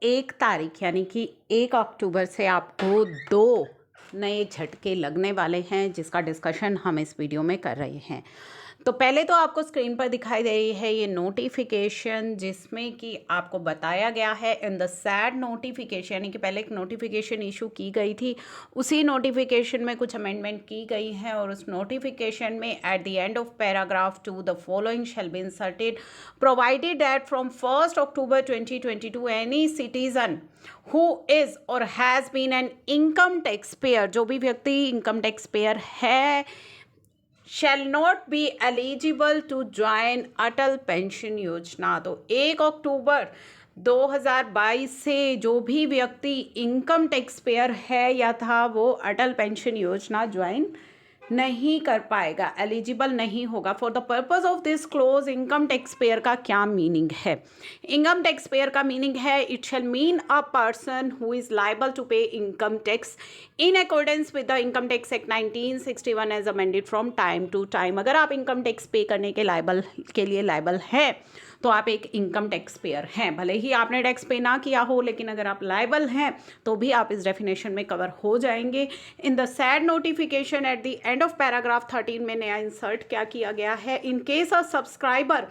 1 तारीख यानी कि 1 अक्टूबर से आपको 2 नए झटके लगने वाले हैं, जिसका डिस्कशन हम इस वीडियो में कर रहे हैं। तो पहले तो आपको स्क्रीन पर दिखाई दे रही है ये नोटिफिकेशन, जिसमें कि आपको बताया गया है इन द सैड नोटिफिकेशन, यानी कि पहले एक नोटिफिकेशन इशू की गई थी, उसी नोटिफिकेशन में कुछ अमेंडमेंट की गई है और उस नोटिफिकेशन में at the end of paragraph 2 the following shall be inserted provided that from 1 October 2022 any citizen who is or has been an income taxpayer, जो भी व्यक्ति इनकम टैक्स पेयर है, shall not be eligible to join Atal pension योजना। तो 1 अक्टूबर 2022 से जो भी व्यक्ति इनकम टैक्स पेयर है या था वो अटल पेंशन योजना ज्वाइन नहीं कर पाएगा, एलिजिबल नहीं होगा। For the purpose of this clause income tax payer का क्या मीनिंग है? इनकम टैक्स पेयर का मीनिंग है it shall mean a person who is liable to pay income tax in accordance with the income tax act 1961 as amended from time to time. अगर आप income tax पे करने के लिए liable हैं तो आप एक इनकम टैक्स पेयर हैं। भले ही आपने टैक्स पे ना किया हो, लेकिन अगर आप लाइबल हैं तो भी आप इस डेफिनेशन में कवर हो जाएंगे। In the sad notification at the end of paragraph 13 में नया इंसर्ट क्या किया गया है? In case of subscriber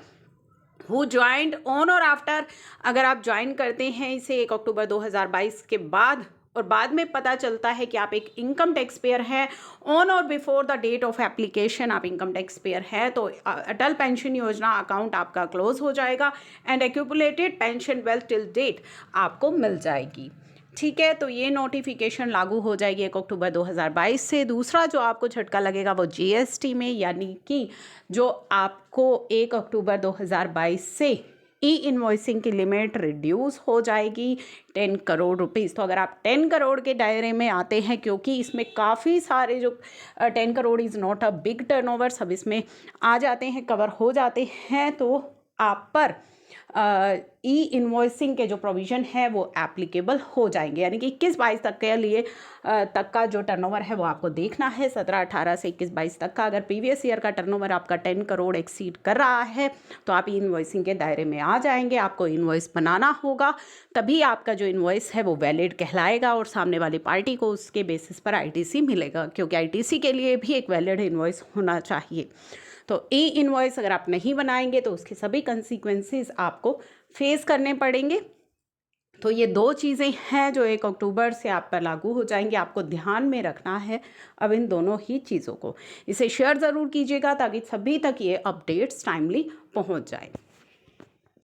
who joined on और आफ्टर, अगर आप ज्वाइन करते हैं इसे 1 अक्टूबर 2022 के बाद और बाद में पता चलता है कि आप एक इनकम टैक्स पेयर हैं, ऑन और before the date of application आप इनकम टैक्स पेयर है, तो अटल पेंशन योजना अकाउंट आपका क्लोज हो जाएगा and accumulated pension wealth till date आपको मिल जाएगी। ठीक है, तो ये नोटिफिकेशन लागू हो जाएगी 1 अक्टूबर 2022 से। दूसरा जो आपको झटका लगेगा वो जीएसटी में, यानी कि जो आपको 1 अक्टूबर 2022 से ई इन्वॉइसिंग की लिमिट रिड्यूस हो जाएगी 10 करोड़ रुपीज़। तो अगर आप 10 करोड़ के दायरे में आते हैं, क्योंकि इसमें काफ़ी सारे जो 10 crore is not a big turnover, सब इसमें आ जाते हैं, कवर हो जाते हैं, तो आप पर ई इन्वॉइसिंग के जो प्रोविज़न है वो एप्लीकेबल हो जाएंगे। यानी कि 21-22 तक के लिए तक का जो टर्नओवर है वो आपको देखना है, 17-18 से 21-22 तक का। अगर प्रीवियस ईयर का टर्नओवर आपका 10 करोड़ एक्सीड कर रहा है तो आप ई इन्वॉइसिंग के दायरे में आ जाएंगे। आपको इन्वॉइस बनाना होगा, तभी आपका जो इन्वॉइस है वो वैलिड कहलाएगा और सामने वाली पार्टी को उसके बेसिस पर आईटीसी मिलेगा, क्योंकि आईटीसी के लिए भी एक वैलिड इन्वॉइस होना चाहिए। तो ई इन्वॉइस अगर आप नहीं बनाएंगे तो उसके सभी कंसिक्वेंसेस आपको फेस करने पड़ेंगे। तो ये 2 चीज़ें हैं जो 1 अक्टूबर से आप पर लागू हो जाएंगी, आपको ध्यान में रखना है अब इन दोनों ही चीज़ों को। इसे शेयर ज़रूर कीजिएगा ताकि सभी तक ये अपडेट्स टाइमली पहुंच जाए।